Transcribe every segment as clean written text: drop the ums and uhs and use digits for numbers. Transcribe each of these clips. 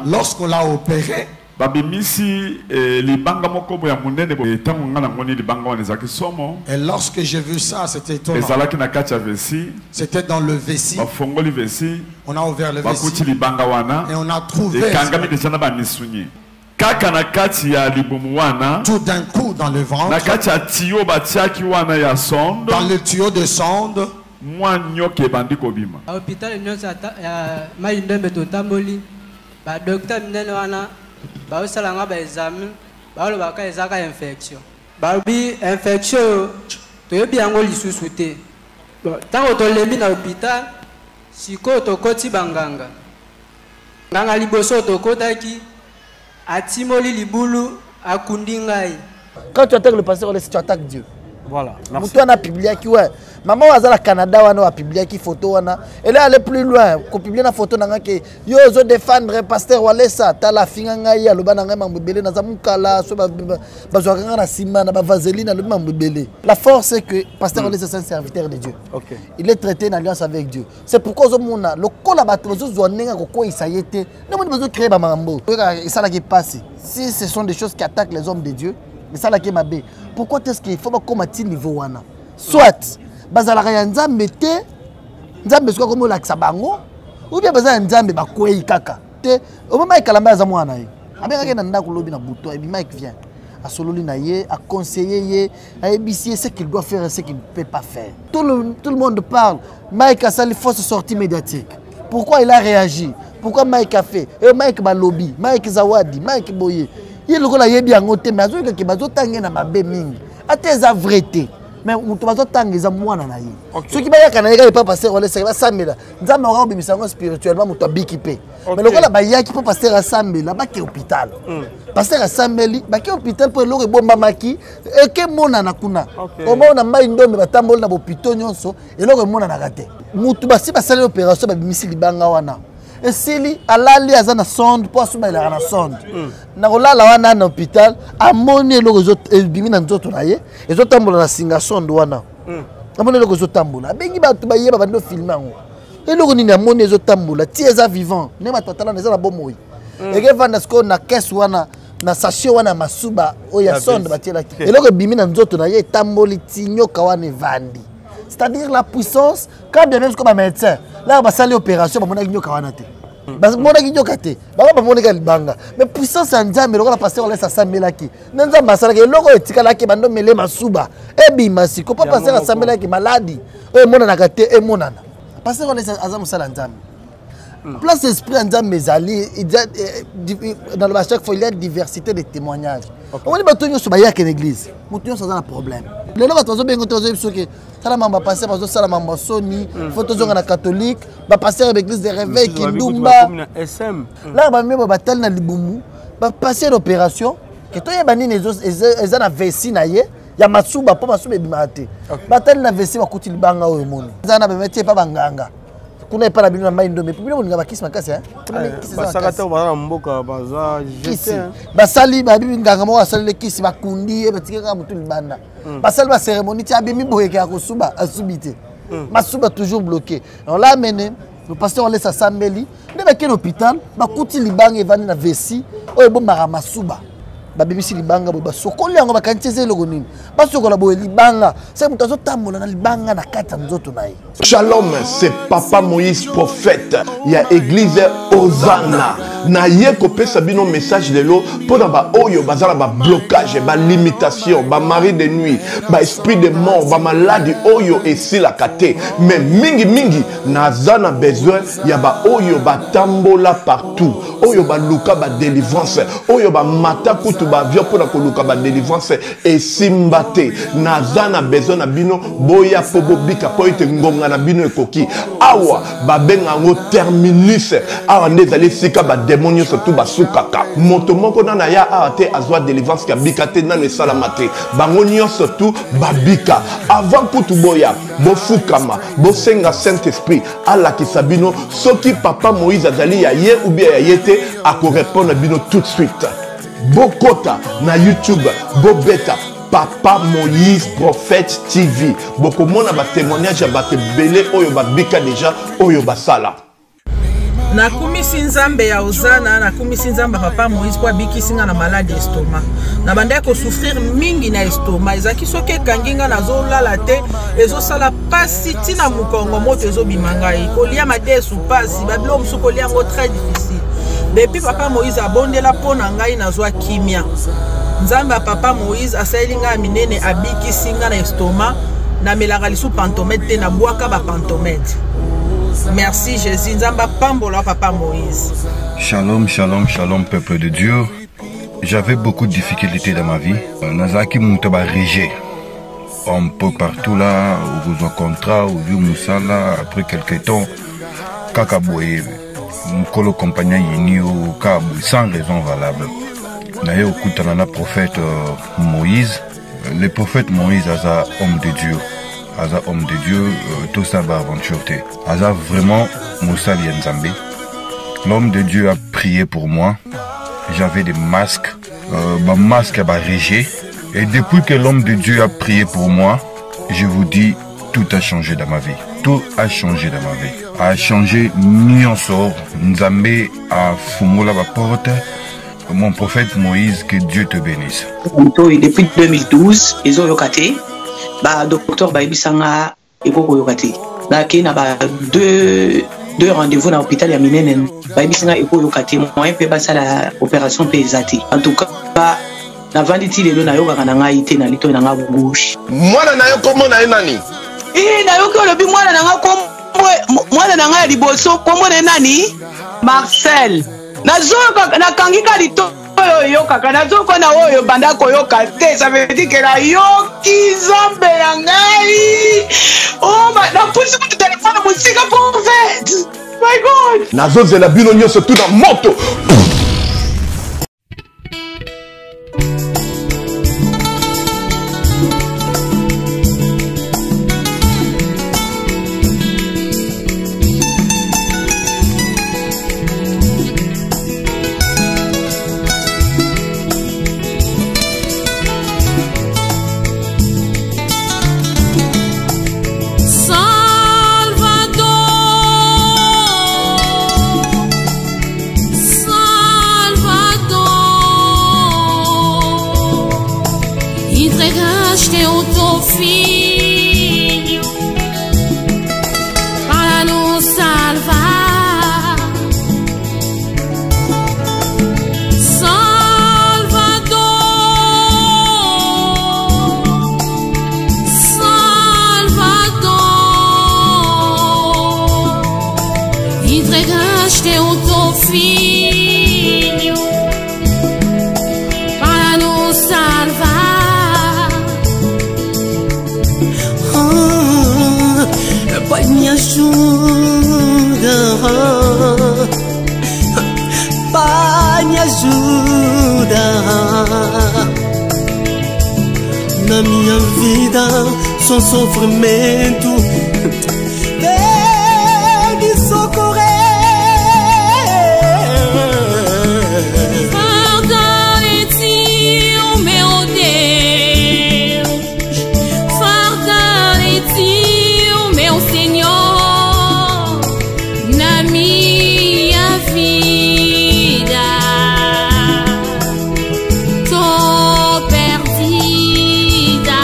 Lorsqu'on l'a opéré, et lorsque j'ai vu ça, c'était étonnant. C'était dans le vessie. On a ouvert le vessie et on a trouvé tout d'un coup dans le ventre, dans le tuyau de sonde, à l'hôpital, docteur ba salanga ba examen ba lo ba ka ezaka infection ba bi infection to yebi yango lisusu te tango to lembi na hôpital siko to koti banganga nganga liboso to kotaki atimoli libulu akundi ngai. Quand tu attaques le pasteur, tu attaques Dieu. Voilà. Moutou a publié qui ouais. Maman was à Canada a publié qui photo wana. Elle est allée plus loin. Ko publier na photo nanga ke yo zo défendre pasteur Walesa ta la finga ngai ya loba nanga mambebele na zamukala so bazwaka na sima na ba vaseline na loba mambebele. La force c'est que pasteur Walesa c'est un serviteur de Dieu. OK. Il est traité en alliance avec Dieu. C'est pourquoi zo mona le kola bato zo zonenga ko ko isayete. Ne mo besoin créer ba mambo. Et ça là qui passe. Si ce sont des choses qui attaquent les hommes de Dieu, mais ça là qui m'a bé. Pourquoi est-ce qu'il faut pas combattre niveau wana? Soit bazala ya nzambe te nzambe siko comme la sabango ou bien bazala nzambe ba kwei kaka te o mama ikalamba za mwana ye abeka ke na ndako lobi na buto et Mike vient a sololi na ye a conseiller ye a ébicier ce qu'il doit faire et ce qu'il ne peut pas faire. Tout le monde parle. Mike a sali fausse sortie médiatique. Pourquoi il a réagi? Pourquoi Mike a fait? Et Mike ba lobby, Mike Zawadi, Mike Boye. Il le la yebi angote mais azo ke bazo tangé na mabe mingi. Ateza vérité. Mais on te va tangé za mwana na ye. Ce qui ba yaka na yeka pas passer wala c'est ba samela. Nzamba ora bibisango spirituellement muto bikipe. Mais le la ba yaki pas passer à samela ba ke hôpital. Passer à sameli ba ke hôpital pour le bomba maki et ke mona na kuna. Au mona mai ndombe batambol na bopito nyonso et le mona na gate. Mutu ba si ba sala opération ba bimisi libanga wana. Et si alali azana sonde pour asuma il a na sonde na kolala wana na hôpital amoni eloko zo bimi na nzoto na ye ezo tambola na singa sonde wana amoni eloko zo tambola bengi batu ba yeba bando filmer ngo eloko nini amoni ezo tambola ti eza vivant ne matotala neza na bomoi eke vanda sko na caisse wana na sachet wana masuba oya sonde batiela ki eloko bimi na nzoto na ye tamboli ti nyoka wana vandi. C'est-à-dire la puissance, quand bien même comme un médecin, là, on va salir l'opération, on va mais puissance en Nzambe, le pasteur laisse à Samelaki. Nzambe masala ke loko etika la ke bando mele masuba. E bimasi, ko pas passer à Samelaki maladie. E mona na gate e mona na. Pasteur laisse à Nzambe Nzambe. Place esprit Nzambe zali dans le chaque fois il y a une diversité de témoignages. On dit bato nyoso ba ya ke l'église. Mutu nyoso za na problème. Le lo bato zo bengo to zo bisoke. Sala mamba passer bazo sala mamba soni, photo zo na catholique, ba passer à l'église de réveil qui ndumba. Là ba mebo batal na libumu, ba passer l'opération que to ye banini ezo na vessi na ye. Ya masuba po masuba bimate. Batal na vessi ba kuti libanga oyo moni. Zana ba metie pa banganga. Kuna pas la bino na maindo mais pour nga bakisi makasi hein basakata bana mboka baza jeté basali ba bibi nganga mo asali le kisi bakundi e batikeka mutu libanda basali ba cérémonie ti abimi boyeke ya kosuba asubite masuba toujours bloqué. On l'a amené le pasteur laisse à Sambeli ne ba ke l'hôpital bakuti libanga evani na vessi oyo bomara masuba babimisi libanga ba sokoli yango bakantize eloko nini basokola boye libanga c'est mutu azotambola na libanga na kati ya nzoto na ye. Shalom, c'est Papa Moïse prophète. Il y a église Hosanna. Na ye kopesa bino message de l'eau pour ba oyo bazala ba blocage, ba limitation, ba mari de nuit, ba esprit de mort, ba maladie oyo et si la kate. Mais mingi nazana besoin ya ba oyo ba tambola partout. Oyo ba luka ba délivrance, oyo ba mata kutu ba vio pour ko luka ba délivrance et simbate. Nazana besoin na bino boya pobo bika po ite ngonga na bino ekoki. Awa ba benga ngo terminus. Awa ndezali sika ba démonio surtout basukaka moto moko na ya ate azwa délivrance ka bikate na le salamate bangonio surtout babika avant kutu boya bofukama bosenga Saint Esprit ala kisabino soki Papa Moïse azali ya ye ou bien ya yete ako répondre bino tout de suite bokota na YouTube bobeta Papa Moïse prophète TV boko mona ba témoignage ba te belé oyo babika déjà oyo basala. nakumisi nzambe ya Ozana, nakumisi nzambe papa Moïse po abikisi nga na malade estomac. Na banda ko souffrir mingi na estomac. Ezaki soki kanginga nazo lala te, ezo sala pasi tina mukongo moto ezo bimangai. Kolia mate sou pasi, bablo msu kolia ngo très difficile. Depuis papa Moïse abondela pona ngai nazwa kimia. Nzambe papa Moïse asaeli nga minene abikisi nga na estomac, na melaka lisu pantomètre te na bwaka ba pantomètre. Merci Jésus, Nzamba Pambola Papa Moïse. Shalom, shalom, shalom peuple de Dieu. J'avais beaucoup de difficultés dans ma vie. Nazaki Moutaba Régé. Un peu partout là, où vous avez contrat, où vous Moussala, après quelques temps, Kakaboué, Mukolo compagnon Yinio, Kabou, sans raison valable. D'ailleurs, au Koutanana prophète Moïse, le prophète Moïse, Aza homme de Dieu. Aza homme de Dieu, tout ça va aventure. Aza vraiment Moussa Lienzambe. L'homme de Dieu a prié pour moi. J'avais des masques, masque à Régé. Et depuis que l'homme de Dieu a prié pour moi, je vous dis, tout a changé dans ma vie. Tout a changé dans ma vie. A changé Nyonsor. Nzambe a fumé la porte. Mon prophète Moïse, que Dieu te bénisse. Depuis 2012, ils ont yokaté. Docteur Baibisanga Eko Yokate. Na deux rendez-vous dans l'hôpital ya Minenen. Baibisanga Eko Yokate. Moi, je vais la opération pesate. En tout cas, na vanditi lelo na yoka na ngai te na lito na nga gauche. Mwana na yo komo na nani? Na yo ko lobi mwana na nga komo mwana na nga liboso komo na nani? Marcel. Nazo na kangika lito yo kaka nazo ko na oyo banda ko yo kate, ça veut dire que la yo ki zombe na ngai. Oh ma na pusi ku téléphone musika pour fait. My God. Nazo zela bino nyoso tout na moto. Na minha vida só sofrimento, vem me socorrer. Fortalece o meu Deus, fortalece o meu Senhor na minha vida. Tô perdida.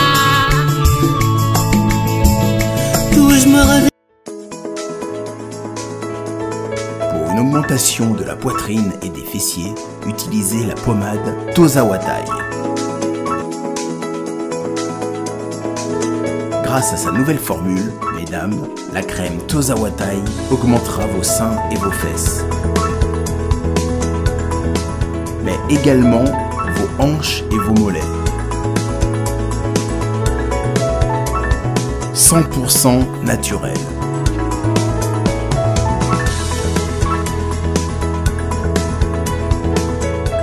Pour une augmentation de la poitrine et des fessiers, utilisez la pommade Tozawatai. Grâce à sa nouvelle formule, mesdames, la crème Tozawatai augmentera vos seins et vos fesses, mais également vos hanches et vos mollets. 100% naturel.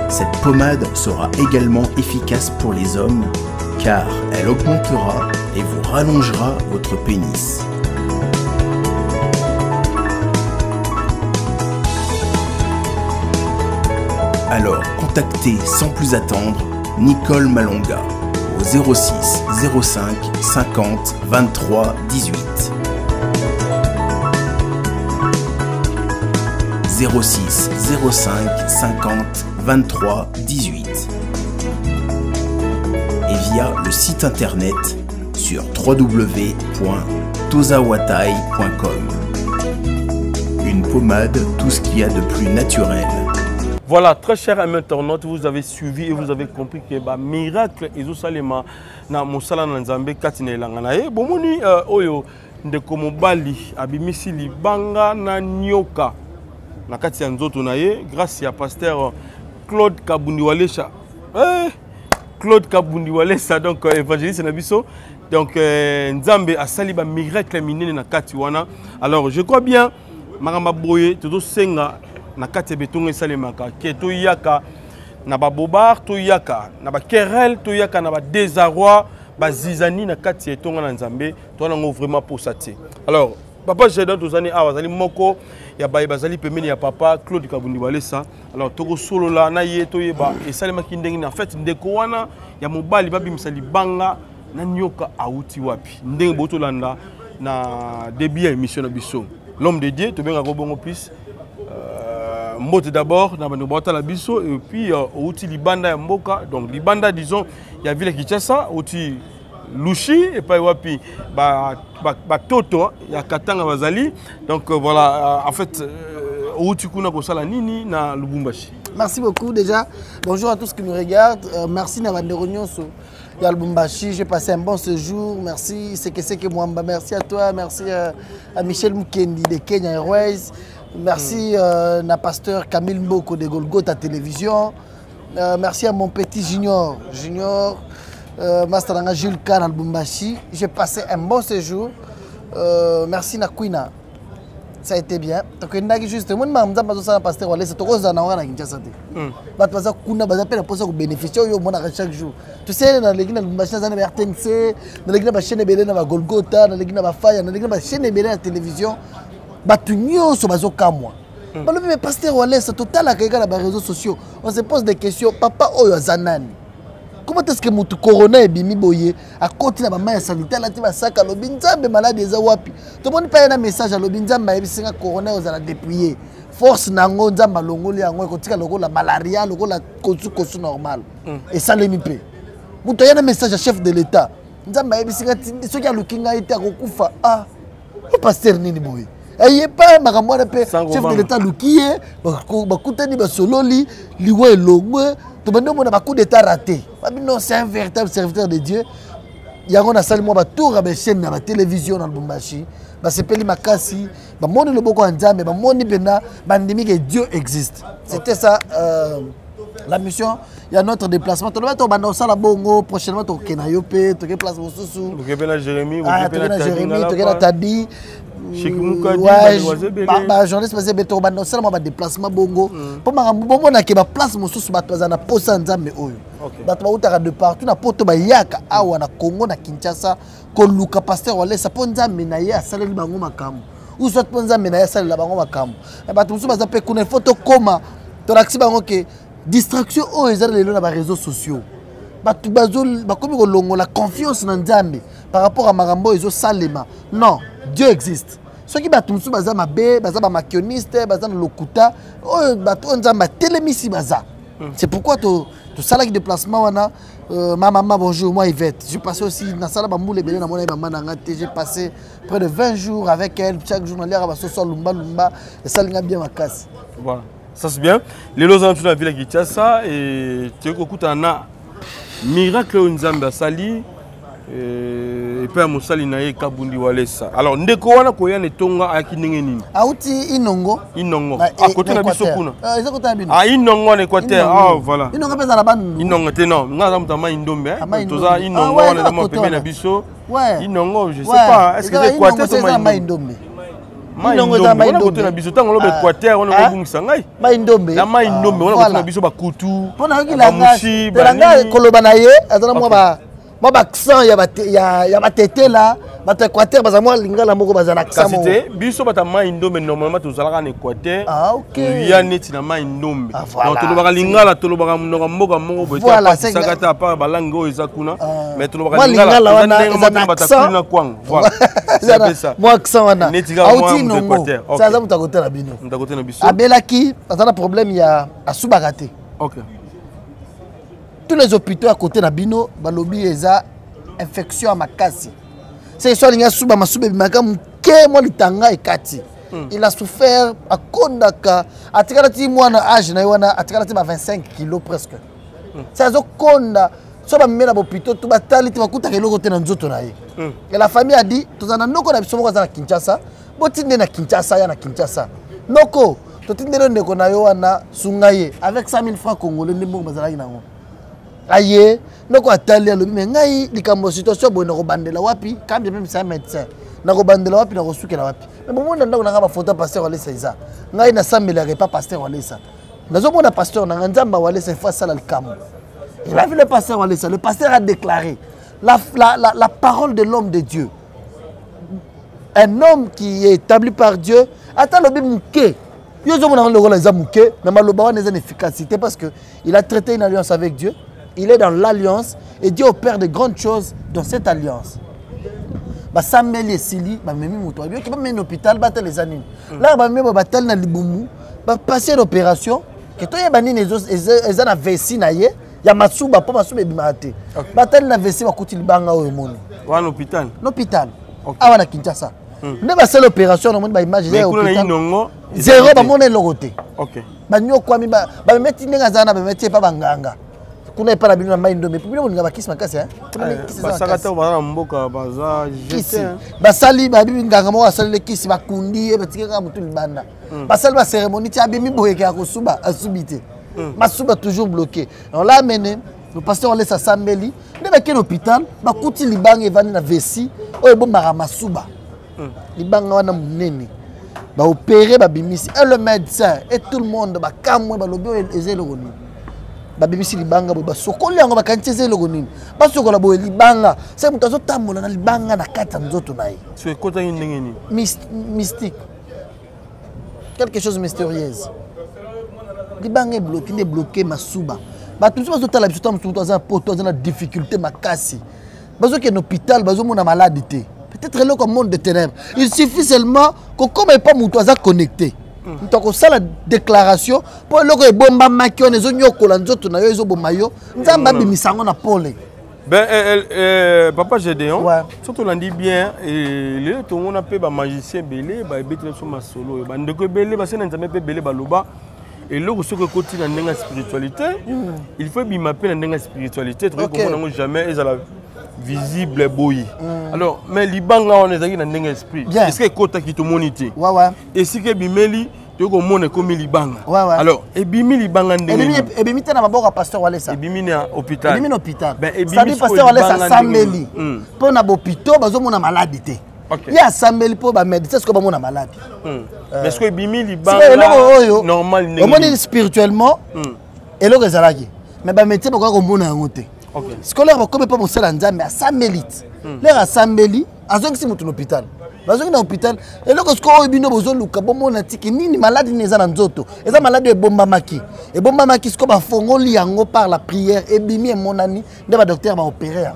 Cette pommade sera également efficace pour les hommes car elle augmentera et vous rallongera votre pénis. Alors contactez sans plus attendre Nicole Malonga au 06 05 50 23 18. 06 05 50 23 18 et via le site internet sur www.tozawatai.com. Une pommade, tout ce qu'il y a de plus naturel. Voilà, très chers amis internautes, vous avez suivi et vous avez compris que bah, miracle et Salema na mosala na nzambe katina elangana bomoni oyo ndeko mobali abimisi libanga na nyoka na kati ya nzoto na ye grâce ya pasteur Claude Kabundi Walesa. Claude Kabundi Walesa, donc évangéliste na biso. Donc nzambe asali ba miracle minene na kati wana. Alors je crois bien Maramba Boye todo senga na kati betonga salemaka ke to yaka na ba bobar to yaka na ba querelle to yaka na ba désarroi ba zizani na kati etonga na nzambe to nango vraiment pour saté. Alors papa j'ai dans tozani awa zali moko ya ba bazali pemeni ya papa Claude Kabundi Walesa. Alors toko solo la na ye to yeba e salemaki ndengi na fait ndeko wana ya mobali babi misali banga na nyoka auti wapi ndenge boto landa na début ya émission na biso. L'homme de Dieu, tu bien bongo plus. Mbote d'abord, na banda la biso et puis outi libanda ya mboka. Donc libanda disons, il y a ville Kinshasa, outi Lushi et pas wapi ba toto ya Katanga bazali. Donc voilà, en fait outi kuna ko sala nini na Lubumbashi. Merci beaucoup déjà. Bonjour à tous qui nous regardent. Merci na bande Nyonso. Ya Lubumbashi, j'ai passé un bon séjour. Merci, c'est que Mwamba. Merci à toi, merci à Michel Mukendi de Kenya Airways. Merci à pasteur Camille Mboko de Golgotha Télévision. Merci à mon petit Junior, Master Jules Kahn à Lubumbashi. J'ai passé un bon séjour. Merci à Quina. Ça a été bien. Donc, il y a juste un pasteur Walesa, tu as bénéficier chaque jour. Tu sais, dans les RTNC, dans les chaînes de Golgotha, dans les Faya, dans les chaînes de télévision, mais pasteur Walesa, total à les réseaux sociaux. On se pose des questions. Papa Oyo Zanani. Comment est-ce que mon corona est bimi boye à côté de ma main sanitaire là tu vas sac à l'obinzambe malade des awapi tout le monde paye un message à l'obinzambe et puis corona aux ala dépouiller force nango nzamba longoli yango ko tika loko la malaria loko la kosu normal et ça les mipé muto yana message à chef de l'état nzamba et puis ce qui a lukinga été akufa pasteur nini boye ayé pas makamwa pe chef de l'état lukié bakutani basololi liwe longwe. Tout le monde a un coup d'état raté. Non, c'est un véritable serviteur de Dieu. Il y a un salle moi tour à la chaîne à la télévision dans Lubumbashi. C'est Peli Makasi. Mon le boko anzambe, mon bena, bandemi que Dieu existe. C'était ça la mission. Il y a notre déplacement. Tu vas au sala bongo prochainement au Kenayope, tu place mon sousou. Tu vas Jérémy, tu vas Tadi. Ouais, journaliste passé beto bando seulement ba déplacement bongo pour ma na ke ba place mosusu ba tozana posa nzambe oyo ba utaka de partout na poto ba yaka awa na Congo na Kinshasa ko luka pasteur Walesa po nzambe na ye asaleli bango makambo ou soit po nzambe na ye asaleli bango makambo ba tusu ba zape kuna photo koma to laksi bango ke distraction oyo ezali lelo na ba réseaux sociaux ba tu bazol ba komi ko longo la confiance na nzambe par rapport à makambo ezo salema. Non, Dieu existe. Ceux qui battent tous baza mabe, baza ba makioniste, baza no lokuta, oh bato nzamba telemisi baza. C'est pourquoi tu salaki déplacement wana ma maman bonjour moi Yvette. J'ai passé aussi na sala ba moule belé na mona maman na ngate, j'ai passé près de 20 jours avec elle, chaque jour na lera ba so lumba et ça linga bien ma casse. Voilà. Ça c'est bien. Les lots dans la ville de Kinshasa et tu écoutes na miracle nzamba sali et puis Moussali nae Kabundi Walesa. Alors ndeko wana koya netonga akindenge nini? Auti Inongo. À côté na biso kuna. Inongo en Équateur. Ah voilà. Inongo pesa la bande. Inongo te non. Nga mutama Indombe. Toza Inongo wana na mapembe na biso. Ouais. Inongo je sais pas. Est-ce que c'est Équateur ou Indombe? Inongo za Indombe na biso tango lobe Équateur wana ko bungisa ngai. Indombe. Na Indombe wana ko na biso ba kutu. Pona ngila ngashi. Telanga koloba na ye azana mo ba moi accent il y a tete là bato Équateur baza moi lingala moko baza na accent mo kasi biso bata ma Indombe normalement tozalaka en Équateur ya neti na ma Indombe donc tolobaka lingala tolobaka mnoka mboka moko boye voilà c'est ça à part balango eza kuna mais tolobaka lingala wana eza na accent kwang voilà moi accent wana auti nongo ça za muta côté na bino abelaki azana problème ya asubaka te OK tous les hôpitaux à côté na bino balobi eza infection à makasi c'est soit linga suba masube bimaka muke mo litanga ekati il a souffert à kondaka atikala ti mwana âge na wana atikala ti 25 kilos presque ça zo konda so ba mena hôpitaux tout batali ti bakuta keloko te na nzoto na ye et la famille a dit tozana noko na biso moko za na Kinshasa botinde na Kinshasa ya na Kinshasa noko totinde ndeko na yo wana sungaye avec 100 000 francs congolais ndimo bazalaki nango aye noko atali alobi me ngai likambo situation boye nako bandela wapi quand même c'est un médecin nako bandela wapi nako sukela wapi mais bon monde ndako nanga ba photo pasteur wale ça ngai na sambela pas pasteur wale ça nazo mona pasteur nanga nzamba wale ça face à likambo il a vu le pasteur wale ça le pasteur a déclaré la parole de l'homme de Dieu un homme qui est établi par Dieu attend le bimouké yo zo mona le za mouké mais maloba wana eza efficacité parce que il a traité une alliance avec Dieu. Il est dans l'alliance et Dieu opère de grandes choses dans cette alliance. Ba Samuel et Sili, ba memi muto, ba ki ba men hôpital ba les années. Là ba memi ba tel na libumu, ba passer l'opération, que to yeba nini eza na vessi na ye, ya masuba po masuba bimate. Ba tel na vessi ba kuti libanga o moni. Wa l'hôpital. L'hôpital. Awa na Kinshasa. Ne ba c'est l'opération na moni ba image ya hôpital. Zéro ba moni logote. OK. Ba nyokwa mi ba meti ninga zana ba meti pa banganga. Kuna pas la bino na maindo mais puis on nga bakisi makasi hein basakata bana mboka baza jete basali ba bibi nganga mo asali le kisi bakundi e batikaka mutu libanda basali ba cérémonie ti abimi boyeke ya kosuba asubite masuba toujours bloqué on l'a amené le pasteur allait sa sambeli ne ba ken hôpital ba kuti libanga evani na vessi o ebo mara masuba libanga wana munene ba opérer ba bimisi et le médecin et tout le monde ba kamwe ba lobi ezelo koni babimisi libanga bo basokoli yango bakantize loko nini basokola bo libanga c'est mutu azotambola na libanga na kata nzoto na ye so ekota ndenge nini mystique quelque chose mystérieuse libanga est bloqué masuba batu so bazotala biso tamu mutu aza poto aza na difficulté makasi bazoke na hôpital bazomona malade te peut-être le comme monde de ténèbres il suffit seulement que comme pas mutu aza connecté donc ça la déclaration pour le ko bomba maki on ezo nyokola nzoto na yo ezo bomba yo nzamba bimisango na pole papa Gédéon surtout on dit bien et le tout on appelle ba magicien belé ba betre so masolo ba ndeko belé ba sena nzambe pe belé ba loba et le ce que continue dans la spiritualité il faut bimaper dans la spiritualité trop comme on jamais est à la visible boy. Alors mais libanga on est dans un esprit est-ce que kota qui te monite et si que bimeli tu ko mone comme libanga alors et bimi libanga ndenge et bimi tena maboko pasteur wale ça et bimi na hôpital ben ça dit pasteur wale ça sambeli pour na hôpital bazo mona maladie il y a sambeli pour ba médecin ce que ba mona maladie mais est-ce que bimi libanga normal ndenge on spirituellement et le rezalaki mais ba médecin ba ko mona ngote scolaire ba comme pas mon sala nzambe a sambelite leur assembly azongisi mutu l'hôpital bazongi na hôpital et le ko bino bozo luka bomona tiki nini malade neza na nzoto eza malade ebomba maki ce ko ba fongoli yango par la prière et bimi monani nde ba docteur ba opérer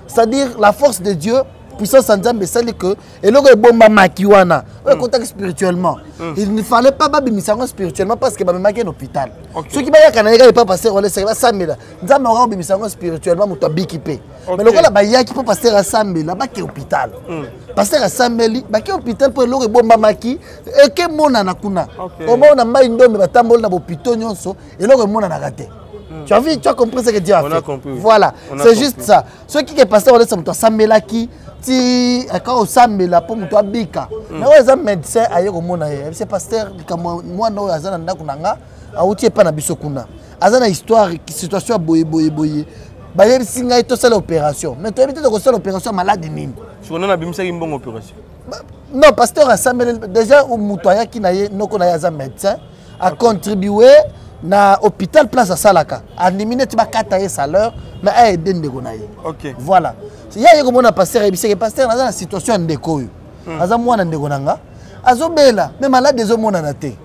c'est-à-dire la force de Dieu puissance nzambe c'est que et le ebomba maki wana o contact spirituellement il ne fallait pas babimisango spirituellement parce que ba memaki en hôpital ceux qui ba yakana yaka pas passer wala c'est ba samela nzambe ora babimisango spirituellement muto bikipe mais le gars ba yaki pas passer à samela ba ke hôpital passer à sameli ba ke hôpital pour le ebomba maki et que mona na kuna au moins na mai ndombe batamboli na hôpital nyonso et le mona na raté. Tu as compris ce que Dieu a fait. Voilà, c'est juste ça. Ceux qui est passé, on laisse mon samela qui ti quand on samela pour mon bika. Mais on est médecin ailleurs au monde ailleurs. C'est pasteur comme moi non azana ndako nanga auti pas na biso kuna. Azana histoire situation boye. Ba yebi singa ito sala opération. Mais tu as évité de faire l'opération malade nini. Si on a bimisa une bonne opération. Non, pasteur a samela déjà au mutoya qui na ye noko na yaza médecin a contribué na hôpital place à Salaka a limité tu vas kataye salaire mais a aidé ndeko na ye. OK. Voilà. Il y a comme on a pasteur et c'est que pasteur dans la situation ndeko yo. Aza mwana ndeko nanga azobela mais malade des hommes na té.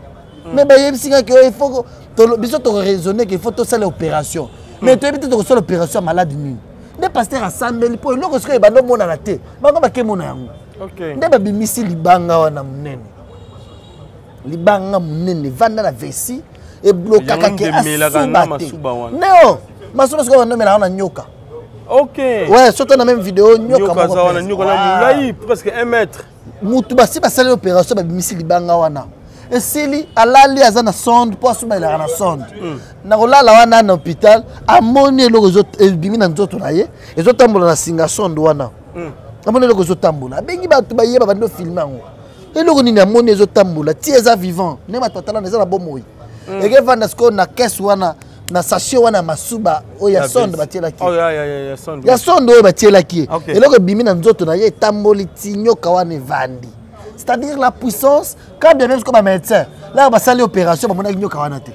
Mais ba yebisinga que il faut to biso to raisonner qu'il faut to faire l'opération. Mais tu éviter de faire l'opération malade ni. Le pasteur a sambeli pour le que ba no mona na té. Ba ko ba ke mona yango. OK. Nde babimisi libanga wana munene. Libanga munene vanda na vesi et blokaka ke asubate. Non, masuba siko wana mela wana nyoka. OK. Ouais, surtout dans la même vidéo nyoka wana nyoka na mulai presque 1 mètre. Mutu basi basala opération babimisi libanga wana. Esili alali azana sonde po asuba ila na sonde. Na kolala wana na hôpital amoni eloko zo bimi na nzoto na ye ezotambola na singa sonde wana. Amoni eloko zotambola bengi batu bayeba bando filmer ngo. Eloko nini amoni ezotambola ti eza vivant ne batotala eza na bomoi. Eke vanda sko na caisse wana na sachet wana masuba oya sonde batiela ki. Oh ya sonde. Ya sonde oya batiela ki. Eloko bimi na nzoto na ye tamboli ti nyoka wana vandi. C'est-à-dire la puissance, quand bien même comme un médecin, là on va saler l'opération, on va nyoka wana te.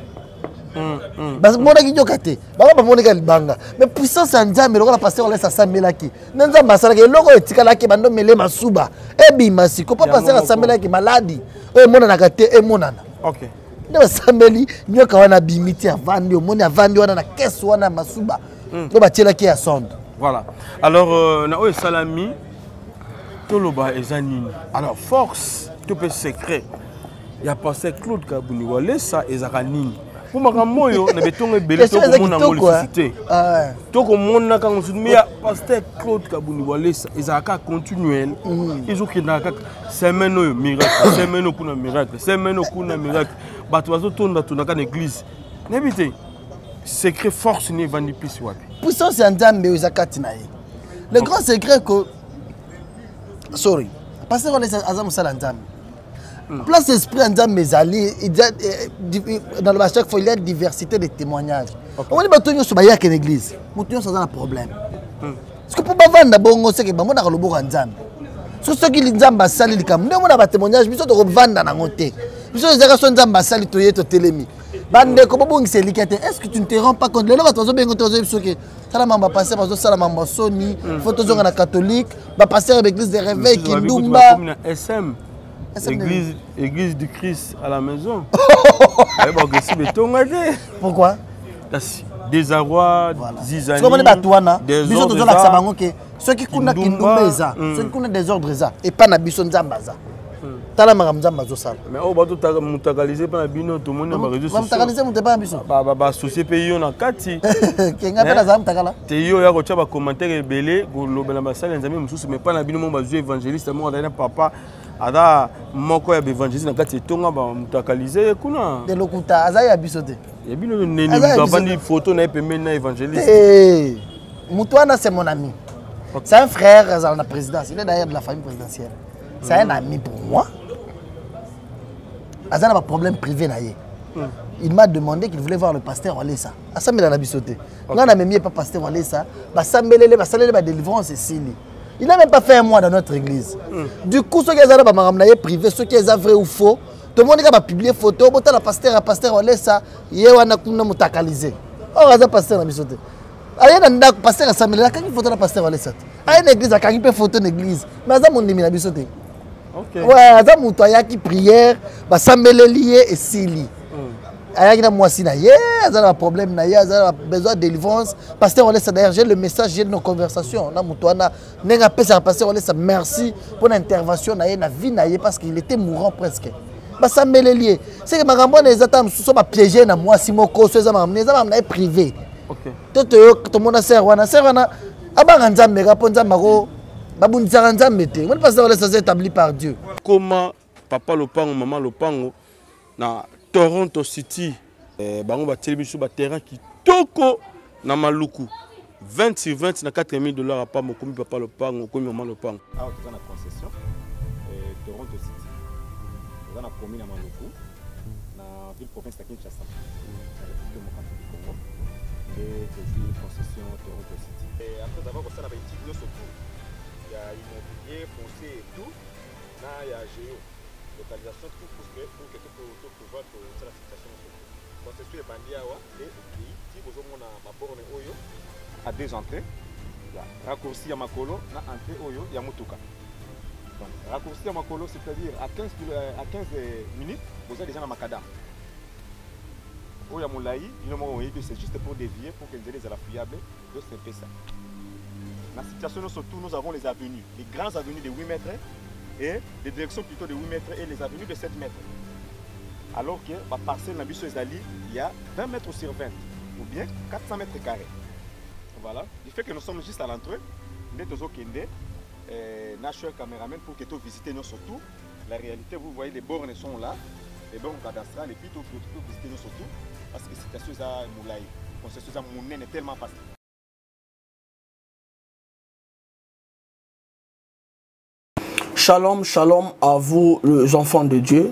Parce que on a nyoka te. Ba ba moneka libanga. Mais puissance en Nzambe, le pasteur laisse assemblée ki. Nzambe asala ke loko etikala ki bando mele masuba. E bimasi, ko pas pasteur assemblée ki maladi. O mona na kate e monana. OK. Ne assemblée nyoka wana bimiti avandi, o moni avandi wana na caisse wana masuba. Do ba tiela ki ya sonde. Voilà. Alors na o salami Toloba ezanini. Alors force, tout peut secret. Il y a passé Claude Kabouni Wale ça ezanini. Pour makamoyo na betonga belé to ko mona ngoli société. To ko mona ka ngosumi ya pasteur Claude Kabouni Wale ça ezaka continuel. Ezokina ka semaine oyo miracle, semaine kuna miracle, semaine kuna miracle. Bato bazo tonda tona ka église. Nebité. Secret force ni vandi plus wapi. Puissance ya Nzambe ezakati na ye. Le grand secret que sorry. Parce qu'on est à Zamoussala Nzambe. Place esprit Nzambe Zali, dans le chaque fois il y a diversité de témoignages. On est battu sur Bayak en église. Mouton sans un problème. Parce que pour pas vendre bongo c'est que bon on a le bon Nzambe. Sur ce qui Nzambe Sali likam, nous on a témoignage, mais on doit vendre na ngote. Nous on a son Nzambe Sali toye to telemi. Bande ko bon c'est likate. Est-ce que tu ne te rends pas compte? Les gens vont bien compter sur que ça m'a passé parce que ça m'a sonné. Photo na catholique, va passer avec l'église de réveil qui Ndumba. SM. Église du Christ à la maison. Pourquoi? Désarroi, zizanie. Tu comprends Batouana? Biso to la sabango ke ceux qui kuna kindumba eza, ceux qui kuna désordre eza et pas na biso Nzamba za. Tala Nzamba zo sala. Mais on va tout mutakaliser pas na bino tout monde na réseaux sociaux. Mutakaliser muté pas biso. Ba associé pays on na kati. Kenga pela za mutakala. Te yo ya ko tia ba commentaire belé go lobela basala nzambe mususu mais pas na bino mo ba zo évangéliste mo na papa ada moko ya évangéliste na kati tonga ba mutakaliser kuna. De lokuta aza ya biso te. Ya bino neni bandi photo na pembe na évangéliste. Eh Mutwana c'est mon ami. C'est un frère dans la présidence, il est d'ailleurs de la famille présidentielle. C'est un ami pour moi. Il a un problème privé. Il m'a demandé qu'il voulait voir le pasteur Walesa. Il n'a même pas pasteur Walesa. Il a délivrance ici. Il n'a même pas fait un mois dans notre église. Du coup, ceux qui ont privé, ceux qui ont vrai ou faux, tout le monde a publié des photos. Le pasteur Walesa, il a mutakalisé. Oh, il a pasteur Walesa. Il y a un pasteur Samuel, il y a une photo de pasteur Walesa. Il y a une église, il y a une photo de l'église. Mais il y a un ami. Ouais, il y a une prière, il y a lié et sili. Il y a un problème, il y a besoin de délivrance. Pasteur Walesa, d'ailleurs, j'ai le message, j'ai nos conversations. Merci pour l'intervention, la vie, parce qu'il était mourant presque. C'est que je suis piégé dans moi, si je suis privé. Tout le monde a servi. Établi par Dieu. Comment papa Lopango, maman Lopango, na Toronto City, bango ba télévision ba terrain qui toko na Maluku 20 sur 20 na $4,000 à pas mokomi papa Lopango, komi maman Lopango. Ah, tu as la concession Toronto City. Tu as la commune à Maluku, na ville province de Kinshasa. Et concession Toronto City. Et après avoir ça, on a été surtout. Il y a immobilier, foncier et tout. Là, il y a géo, localisation, tout pour que tout pouvoir pour la situation. Concession est Bandiawa et si vous avez ma borne Oyo à 2 entrées. Raccourci à Makolo, na entrée Oyo, il y a Mutuka. Donc, raccourci à Makolo, c'est-à-dire à 15 minutes, vous êtes déjà dans Makadam. Oya Moulaï, c'est juste pour dévier, pour que les ailes soient fiables, donc c'est ça. Dans la situation, surtout, nous avons les avenues, les grandes avenues de 8 mètres, et des directions plutôt de 8 mètres et les avenues de 7 mètres. Alors que la parcelle Nabiso Ezali, il y a 20 mètres sur 20 ou bien 400 mètres carrés. Voilà, du fait que nous sommes juste à l'entrée, nous sommes National Cameraman pour que tu visites nous surtout. La réalité, vous voyez, les bornes sont là, les bornes cadastrales, et puis tu peux visiter nous surtout parce que c'est quelque chose à Moulay. C'est quelque chose à Moulay, est tellement facile. Shalom, shalom à vous les enfants de Dieu.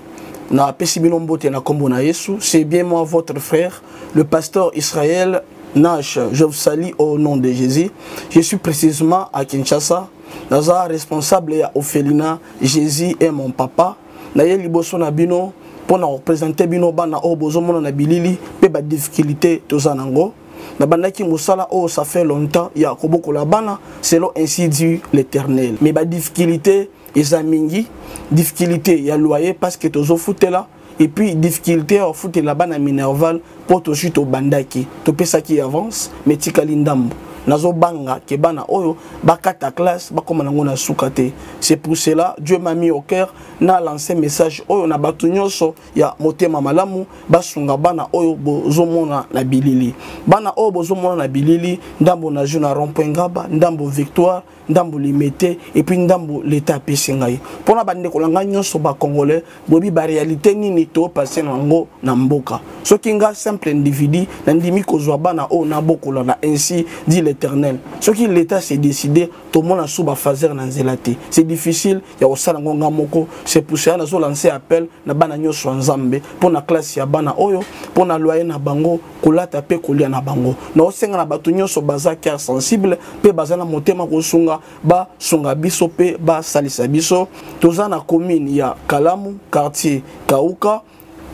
C'est bien moi votre frère, le pasteur Israël Nash. Je vous salue au nom de Jésus. Je suis précisément à Kinshasa. Naza responsable à Ophelina. Jésus est mon papa. Naye liboso na bino pour na représenter bino bana o bozomo na bilili pe ba difficulté tozanango. Na bandaki musala oh ça fait longtemps ya koboko la bana selon ainsi dit l'Éternel. Mais ba difficulté ezamingi difficulté ya loyer parce que tozo foutela et puis difficulté au foot la bana minerval pour to chute au bandaki to pesa qui avance mais tikali ndambo nazo banga ke bana oyo bakata classe bakoma nango na sukate. C'est pour cela Dieu m'a mis au cœur na lancé message oyo na batu nyonso ya motema malamu basunga bana oyo bozomona na bilili bana oyo bozomona na bilili ndambo na juna rond-point Ngaba ndambo Victoire ndambo limité et puis ndambo l'état pesingai pona bande kolanga nyonso ba congolais bobi ba réalité nini to passer nango na mboka soki nga simple individu na ndimi kozwa bana o na bokola na ainsi dit l'Éternel soki l'état s'est décidé to mona suba fazer na nzelati c'est difficile ya osala ngonga moko. C'est pour ça na zo lancer appel na bana nyonso nzambe pona classe ya bana oyo pona loyer na bango kolata pe kolia na bango na osenga na batu nyonso baza cœur sensible pe baza na motema kosunga ba sunga biso pe ba salisa biso toza na commune ya Kalamu quartier Kauka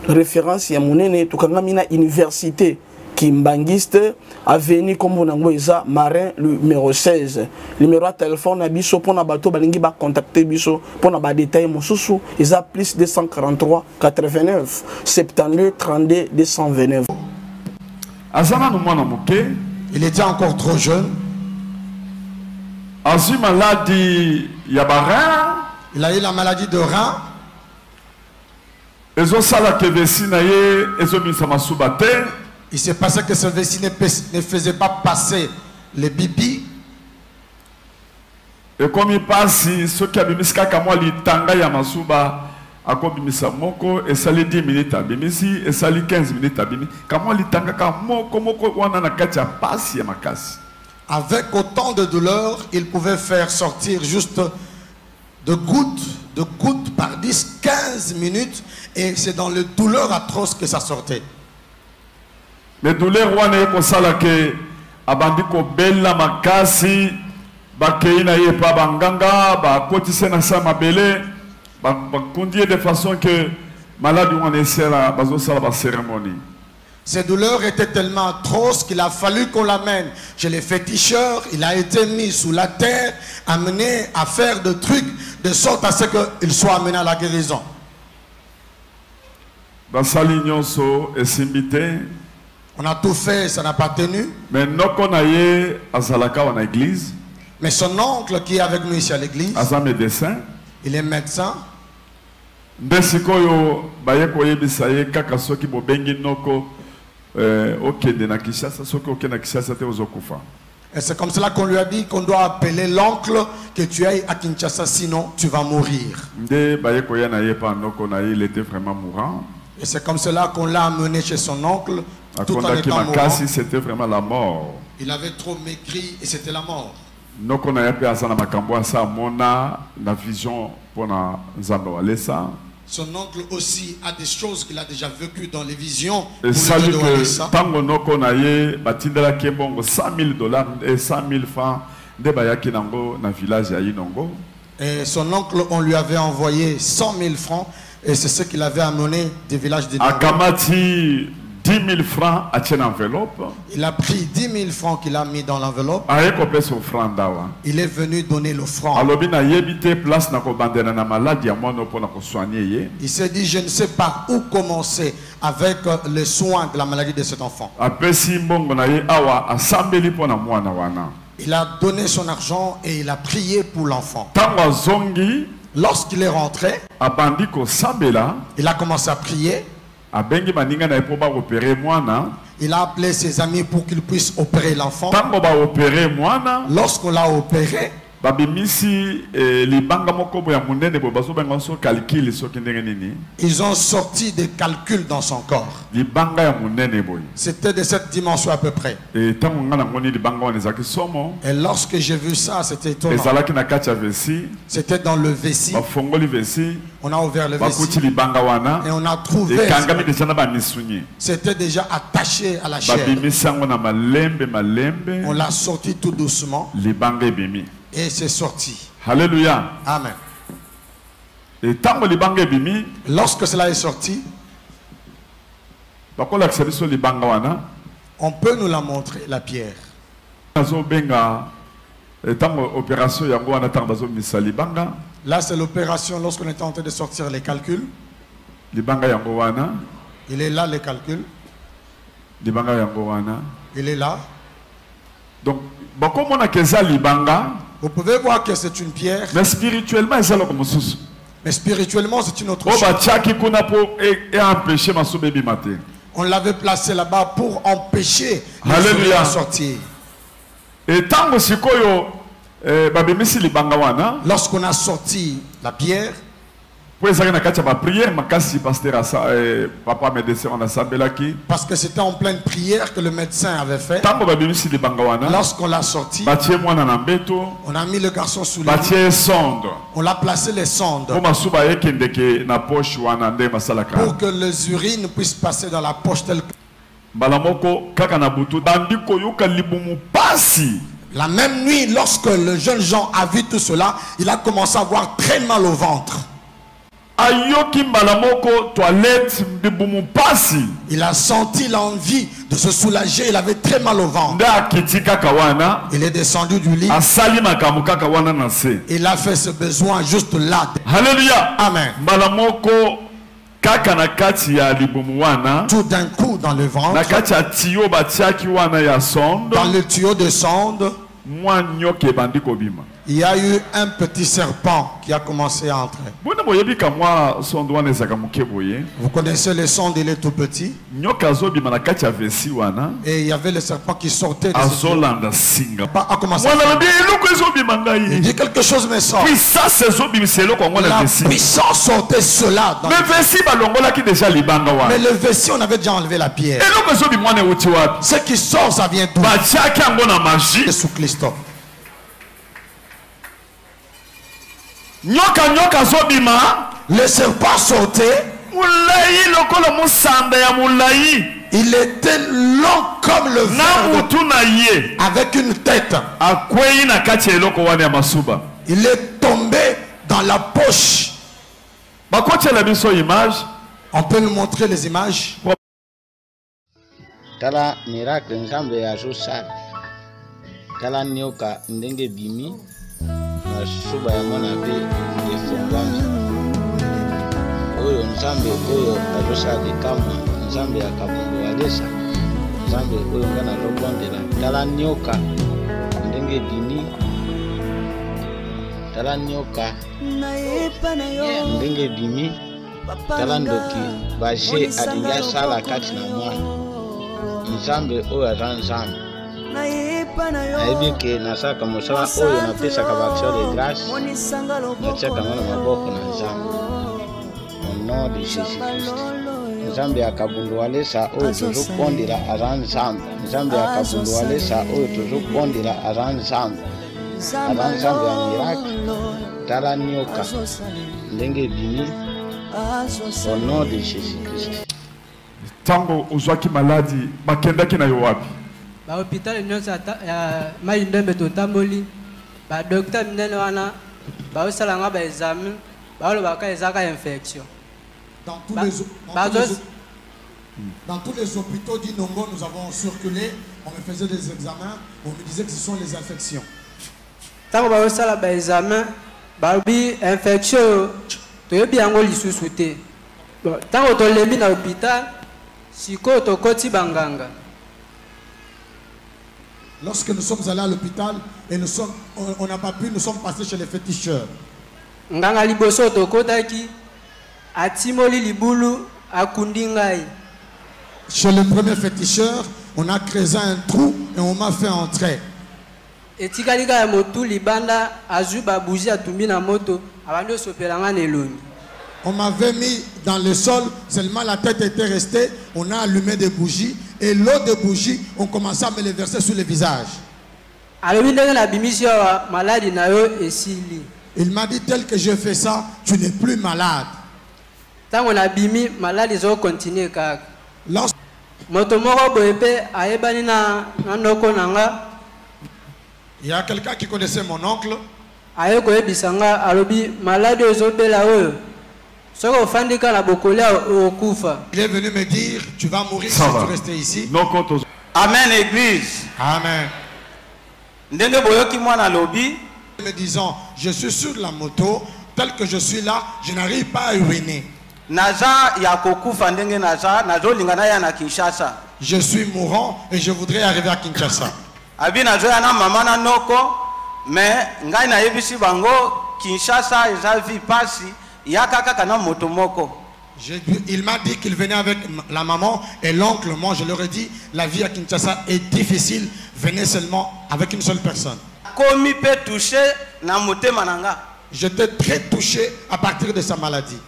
référence ya monene tukangami na université Kimbangiste avenue comme nango eza Marin numéro 16 numéro de téléphone na biso pona bato balingi ba contacter biso pona ba détail mosusu eza plus 243 89 72 32 229. Azana no mwana moke, il était encore trop jeune. Azu maladie ya rein. Il a eu la maladie de rein. Ezo sala ke vesi na ye ezo misa masuba te. Il s'est passé que ce vessie ne faisait pas passer les bibi. Et comme il passe, ce qui a bimisi kaka mwa litanga ya masuba akobimisa moko esali 10 minutes abimisi esali 15 minutes abimisi kamwa litanga ka moko wana na kati ya pasi ya makasi. Avec autant de douleur, il pouvait faire sortir juste de gouttes par 10-15 minutes et c'est dans le douleur atroce que ça sortait. Mais douleur wana ko sala ke abandi ko bella makasi bakeina ye pa banganga ba kotise na sa mabele ba conduire de façon que malade wana sera bazo sala ba cérémonie. Ces douleurs étaient tellement atroces qu'il a fallu qu'on l'amène chez les féticheurs. Il a été mis sous la terre, amené à faire des trucs de sorte à ce qu'il soit amené à la guérison. Basali nyonso esimbite. On a tout fait, ça n'a pas tenu. Mais Mais son oncle qui est avec nous ici à l'église, il est médecin. Et c'est comme cela qu'on lui a dit qu'on doit appeler l'oncle, que tu ailles à Kinshasa, sinon tu vas mourir. Il était vraiment mourant. Et c'est comme cela qu'on l'a amené chez son oncle. Tout en étant mourant, c'était vraiment la mort. Il avait trop maigri et c'était la mort. Son oncle aussi a des choses qu'il a déjà vécues dans les visions. Et salut que tango noko na ye batindela kembongo 100 000 dollars et 100 000 francs de bayaki nango na village ya Inongo. Et son oncle, on lui avait envoyé 100 000 francs et c'est ce qu'il avait amené des villages de Inongo. Akamati 10 000 francs à une enveloppe. Il a pris 10 000 francs qu'il a mis dans l'enveloppe. Il est venu donner l'offrande. Il s'est dit, je ne sais pas où commencer avec les soins de la maladie de cet enfant. Il a donné son argent et il a prié pour l'enfant. Lorsqu'il est rentré, il a commencé à prier. Il a appelé ses amis pour qu'ils puissent opérer l'enfant. Lorsqu'on l'a opéré, ils ont sorti des calculs dans son corps. C'était de cette dimension à peu près. Et lorsque j'ai vu ça, c'était étonnant. C'était dans le vessie. On a ouvert le vessie et on a trouvé. C'était déjà attaché à la chair. On l'a sorti tout doucement. Et c'est sorti. Alléluia. Amen. Et lorsque cela est sorti, on peut nous la montrer, la pierre. Là, c'est l'opération lorsqu'on était en train de sortir les calculs. Il est là, les calculs. Il est là. Donc, vous pouvez voir que c'est une pierre. Mais spirituellement, c'est une autre chose. On l'avait placé là-bas pour empêcher de sortir. Et tant lorsqu'on a sorti la pierre, parce que c'était en pleine prière que le médecin avait fait. Lorsqu'on l'a sorti, on a mis le garçon sous les lit. On l'a placé les sondes pour que les urines puissent passer dans la poche telle que... La même nuit, lorsque le jeune Jean a vu tout cela, il a commencé à avoir très mal au ventre. Il a senti l'envie de se soulager. Il avait très mal au ventre. Il est descendu du lit. Il a fait ce besoin juste là. Alléluia. Amen. Tout d'un coup dans le ventre, dans le tuyau de sonde, il y a eu un petit serpent qui a commencé à entrer. Vous connaissez le sonde, il est tout petit. Et il y avait le serpent qui sortait de il dit quelque chose me sort. La puissance sortait cela. Mais le vessie, on avait déjà enlevé la pierre. Ce qui sort, ça vient d'où? De sous Christophe. Le serpent sortait. Il était long comme le verre avec une tête. Il est tombé dans la poche. On peut nous montrer les images. Tala miracle nzambe ya Josal. Tala nyoka ndenge bimi. Masuba ya mwana pe ngefungwami. Oyo nzambe oyo ajosali kamwa nzambe ya kabundu alesa. Nzambe oyo ngana lobondela. Tala nyoka ndenge bimi. Tala nyoka ndenge bimi. Tala ndoki baje alinga sala kati na mwana. Nzambe oyo aza nzambe. Nayebi ke nasaka mosala oyo napesaka baaction de grâce natiaka ngo na maboko na nzambe au nom de Jésus-Christ. Nzambe akabundu alesa oyo tozokondela aza nzambe. Nzambe akabundu alesa oyo tozokondela aza nzambe. Aza nzambe ya miracle. Tala nyoka ndenge bimi au nom de Jésus-Christ. Tango ozwaki maladi bakendaki na yo wapi? Ba hôpital nyonso ya mai ndembe totamboli. Ba docteur minene wana ba osalanga ba examen ba lobaka ezaka infection. Dans tous les hôpitaux d'Inongo, nous avons circulé, on me faisait des examens, on me disait que ce sont les infections. Tango ba osala ba examen ba bi infection toyebi yango lisusu te. Tango tolembi na hôpital siko tokoti banganga. Lorsque nous sommes allés à l'hôpital et on n'a pas pu, nous sommes passés chez les féticheurs. nganga liboso tokotaki atimoli libulu akundi ngai. Chez le premier féticheur, on a creusé un trou et on m'a fait entrer. Etikalika ya motu libanda azuba bougie atumbi na moto abando sopelanga neloni. On m'avait mis dans le sol, seulement la tête était restée, on a allumé des bougies et l'eau de bougie, on commençait à me les verser sur le visage. Il m'a dit tel que je fais ça, tu n'es plus malade. Il y a quelqu'un qui connaissait mon oncle. Il est venu me dire, tu vas mourir si tu restes ici. Amen, Église. Amen. Me disant, je suis sur la moto, tel que je suis là, je n'arrive pas à uriner. Je suis mourant et je voudrais arriver à Kinshasa. Mais Kinshasa il m'a dit qu'il venait avec la maman et l'oncle. Moi, je leur ai dit, la vie à Kinshasa est difficile. Venez seulement avec une seule personne. J'étais très touché à partir de sa maladie.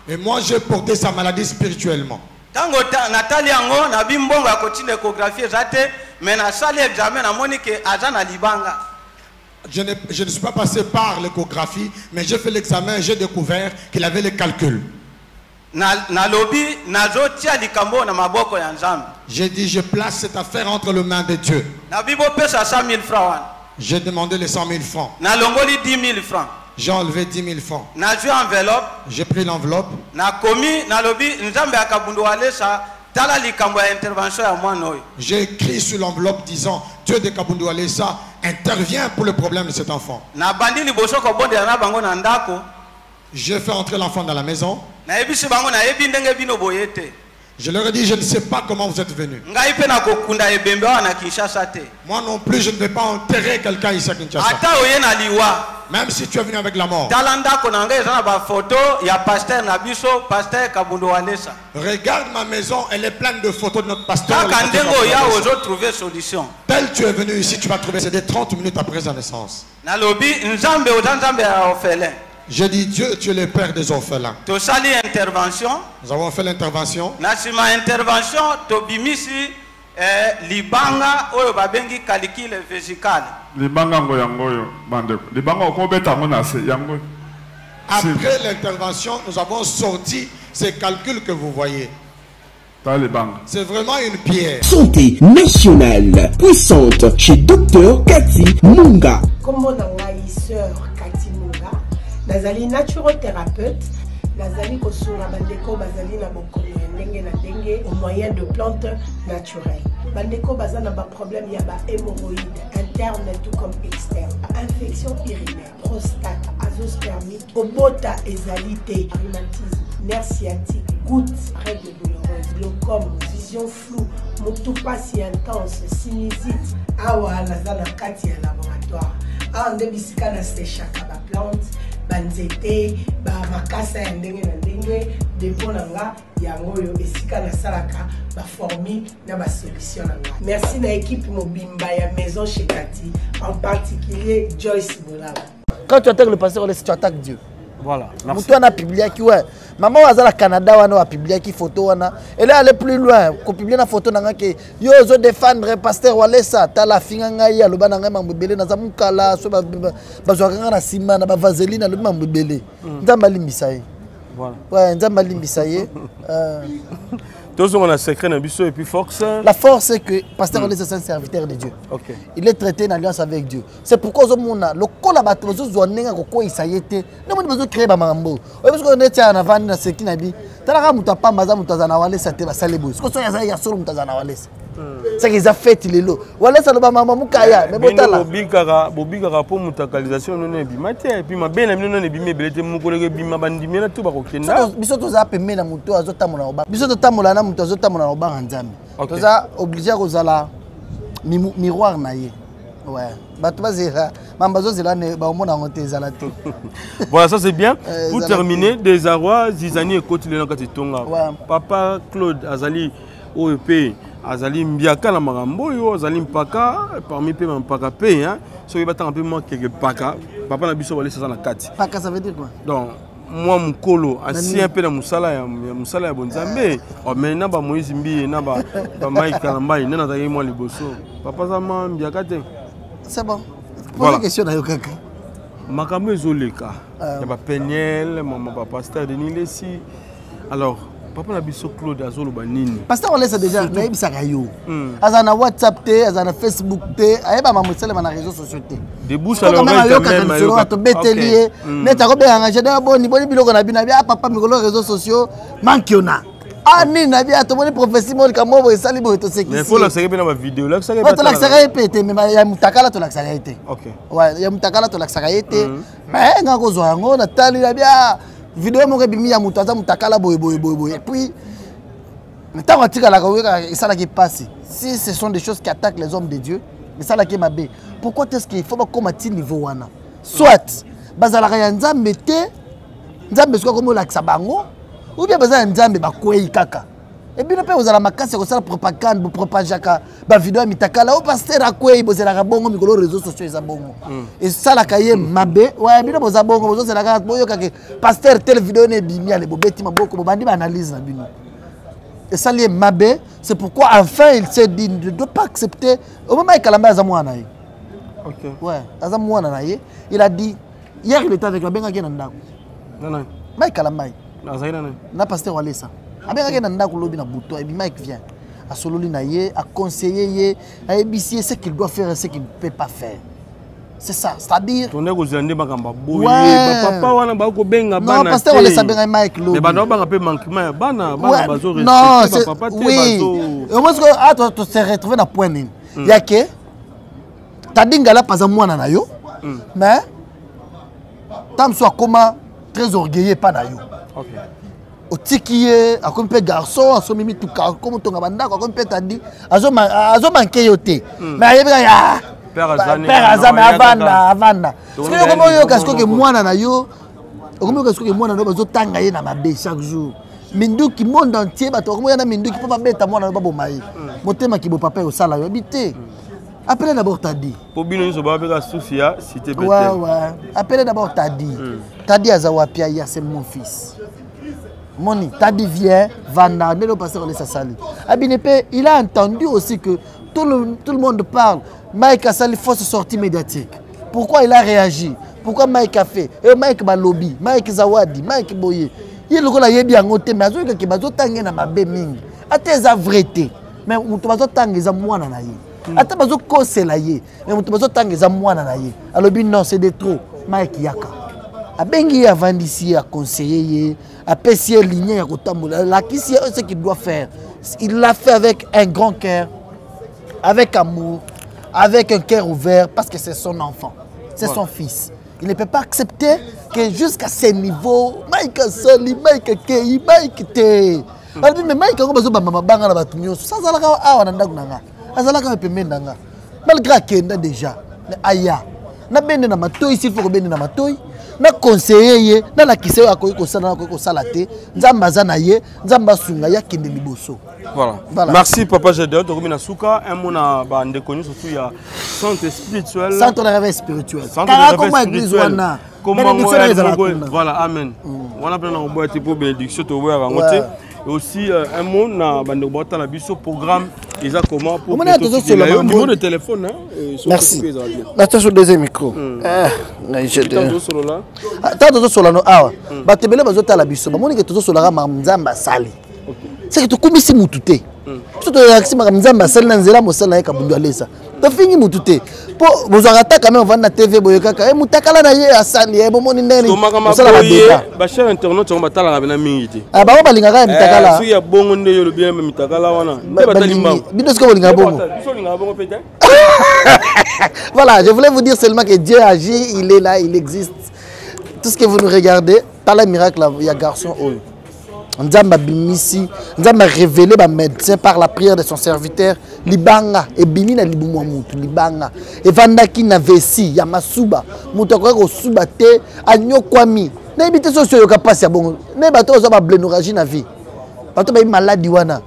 Et moi, j'ai porté sa maladie spirituellement. Je ne suis pas passé par l'échographie, mais j'ai fait l'examen et j'ai découvert qu'il avait les calculs. J'ai dit, je place cette affaire entre les mains de Dieu. J'ai demandé les 100 000 francs. J'ai enlevé 10 000 francs. J'ai pris l'enveloppe. J'ai écrit sur l'enveloppe disant, Dieu de Kabundu Alessa intervient pour le problème de cet enfant. J'ai fait entrer l'enfant dans la maison. Je leur ai dit, je ne sais pas comment vous êtes venus. Moi non plus, je ne vais pas enterrer quelqu'un ici à Kinshasa. Même si tu es venu avec la mort. Regarde ma maison, elle est pleine de photos de notre pasteur. Tel tu es venu ici, tu vas trouver, c'est des 30 minutes après sa naissance. J'ai dit, Dieu, tu es le père des orphelins. Nous avons fait l'intervention. Libanga oyo babengi calcul vésical. Libanga ngoyo bande. Libanga okobeta mona se yango. Après l'intervention, nous avons sorti ces calculs que vous voyez. C'est vraiment une pierre. Santé nationale puissante chez Dr Cathy Munga. Comment sœur Cathy Munga, nazali naturothérapeute. Nazali kosunga bandeko bazali na bokono ndenge na ndenge au moyen de plantes naturelles. Bandeko bazana ba problème ya ba hémorroïdes interne tout comme externe, infection urinaire, prostate, azoospermite, obota ezalité, rhumatisme, nerf sciatique, gouttes, règles douloureuses, glaucome, vision floue, motopathie intense, sinusite. Awa nazana kati ya laboratoire. Awa ndebisika na sechaka ba plante banzete ba makasa ya ndenge na ndenge depo na nga yango yo esika na salaka ba formule na ba solution na nga. Merci na équipe mobimba ya maison chez Cathy, en particulier Joyce Bolaba. Quand tu attaques le pasteur, tu attaques Dieu. Voilà. Mutu ana publié qui ouais. Maman wazala Canada wana wa publié qui photo wana. Elle est allée plus loin. Ko publier na photo nanga ke yo zo défendre pasteur Walesa ta la finga ngai ya loba nanga mambebele na zamukala so bazwaka na sima na ba vaseline na loba mambebele. Nzamba limbisa ye. Voilà. Ouais, nzamba limbisa ye. Tous on a secret na biso et puis force. La force c'est que pasteur Walesa c'est un serviteur de Dieu. OK. Il est traité en alliance avec Dieu. C'est pourquoi le col bato zo nenga ko isayete. Ne mo bezo créer ba mambo. Parce que on est en avant na ce qui na bi. Tala muta pamba za mutazana Walesa te ba salebo. Ce que so ya solo mutazana Walesa. C'est qu'ils a fait les lots. Walesa lo ba mama mukaya mais botala. Bobika pour mutakalisation non e bimate et puis ma bena non e bimé belete mukoleke bima bandimi na tuba ko kenda. Biso to za pemé na muto azotamona oba. Biso to tamola na muto azotamona oba nzambe. Toza obligé kozala miroir na ye. Ouais. Voilà, ça c'est bien. Pour terminer, des arrois, Zizani et Kotile Nakatonga. Papa Claude Azali OEP, Azali Mbiaka na Marambo, Azali Mpaka, parmi eux Mpaka P, hein. So il va un peu moins que Paka. Papa n'a pas ça dans la carte. Paka ça veut dire quoi? Donc, moi Mukolo, assis un peu dans Moussala ya Bonzambe. Oh mais na ba Moïse Mbi, na ba Mike Kalambai, na na moi liboso. Papa ça m'a Mbiaka te. C'est bon. Pose une question à Yokaka. Makambo ezoleka. Ya ba Peniel, maman papa pasteur Denis Lessi. Alors, papa na biso Claude azolo banini. Pasteur on laisse déjà na yebisaka yo. Azana WhatsApp te, azana Facebook te, ayeba mamusele na réseaux sociaux te. De bouche à l'oreille quand même. Yo to betelier. Neta ko be engagé da boni biloko na bina bia papa mikolo réseaux sociaux mankiona. Ah ni na bia to boni prophétie mo ka mo bo esali bo to sekisi. Mais faut la série na vidéo là ça pas. To la série pété mais ya mutakala to la série été. OK. Ouais, ya mutakala to la série été. Mais ngako zo yango na tali na bia vidéo mo bimi ya mutaza mutakala boy et puis le temps on tire la kaweka et ça là qui passe. Si ce sont des choses qui attaquent les hommes de Dieu, et ça là qui m'a bé. Pourquoi est-ce qu'il faut pas combattre niveau wana? Soit bazala ya nzambe te nzambe siko comme la bango ou bien bazala nzambe ba kwei kaka. Et bien pe ozala makasi ko sala propagande propagaka ba vidéo mitakala o pasteur akwei bozela bongo mikolo réseaux sociaux za bongo. Et ça la kaye mabe ouais bien boza bongo bozo sala ka boyo kake pasteur telle vidéo ne bimi ale bobeti maboko bobandi ba analyse na bino. Et ça lié mabe, c'est pourquoi enfin il s'est dit ne doit pas accepter au moment Kalamba Azamwana. OK. Ouais, Azamwana naye, il a dit hier il était avec la benga kena ndako. Non. Mike Kalamba. Na pasteur Walesa. Abenga kena ndako lobi na buto et Mike vient. A sololi naye, a conseiller, a ébicier ce qu'il doit faire et ce qu'il ne peut pas faire. C'est ça, c'est-à-dire ton ego zande bakamba boye papa wana ba ko benga bana. Non, pasteur Walesa benga Mike lobi. Mais bana ba pe manquement bana bazo respecter non, papa te bazo. Au moins que tu se retrouver na point nini. Yake tadingala paza mwana na yo. Mais tam soit comment très orgueilleux pas na yo. OK. Otikiye akomi pe garçon asomimi tuka comme tonga bandako akomi pe tadi azo manquer yo te. Mais ayebika ya Père Azame avanda. Parce que comme yo kasko ke mwana na yo, comme yo kasko ke mwana na bazo tanga ye na mabe chaque jour. Minduki monde entier bato comme yana minduki papa beta mwana na bomai. Motema ki bo papa au sala yo bité. Appelez d'abord Tadi. Pour bino zo ba beka Soufia cité Bethel. Ouais. Appelez d'abord Tadi. Tadi azawapia ya c'est mon fils. Moni Tadi vient vanda ne le passer le sasali. Abinepe, il a entendu aussi que tout le monde parle. Mike a sali fausse sortie médiatique. Pourquoi il a réagi? Pourquoi Mike a fait? Mike Balobi, Mike Zawadi, Mike Boye. Il a yebi angote mais azo ke bazo tangé na mabe mingi. Ate za vérité. Mais muto bazo tangé za mwana na ye. Ate bazo kosela ye. Mais muto bazo tangé za mwana na ye. Alobi non, c'est de trop. Mike Yaka. Abengi avandisi a conseiller ye, a pessier ligne ya kotambola. La qui sait ce qu'il doit faire. Il l'a fait avec un grand cœur, avec amour, avec un cœur ouvert, parce que c'est son enfant, c'est son fils. Il ne peut pas accepter que jusqu'à ce niveau, Mike Sali, Mike Kei, Mike Te. Mais Mike a besoin de maman banga la batumio. Ça ça la awa nanda kunanga. Azala ka pembe nanga. Malgré que déjà, aya. Na bende na matoi, s'il faut que bende na matoi. Na conseiller na la kiseo akoyi kosala na kosala te. Nzamba zana ye, nzamba sunga ya kende liboso. Voilà. Merci Papa Jadeo, Tokomi Nasuka, un mot na bande connu surtout il y a centre spirituel. Centre de réveil spirituel. Centre de réveil spirituel. Voilà, amen. On a plein de type de bénédiction to voir ngote. Et aussi un mot na bande bota na biso programme ils a comment pour le numéro de téléphone hein. Merci. La sur deuxième micro. Tanto solo no awa. Batebele bazota la biso. Bamoni ke tozo solo ga nzamba sali. C'est que tu commences à m'outer. Tu te relaxes, mais nzamba sali na nzela mosala ka bundu alesa. Tu finis m'outer. Po bozarata quand même on va na TV boyokaka. E mutakala na ye asali e bomoni ndeni. Mosala ba débat. Ba cher internaute on batala na mingi. Ah ba balingaka mutakala. Si ya bongo nde yo le bien mutakala wana. Nde batali mbango. Bido sko bolinga bongo. Voilà, je voulais vous dire seulement que Dieu agit, il est là, il existe. Tout ce que vous nous regardez, par le miracle, il y a garçon. Nzamba bimisi, Nzamba révélé ba médecin par la prière de son serviteur libanga et bimina libumwa mutu libanga et vandaki na vesi ya masuba mutu ko suba te anyokwami na ibite so yo kapasi ya bongo na bato zo ba blénorragie na vie bato ba maladie wana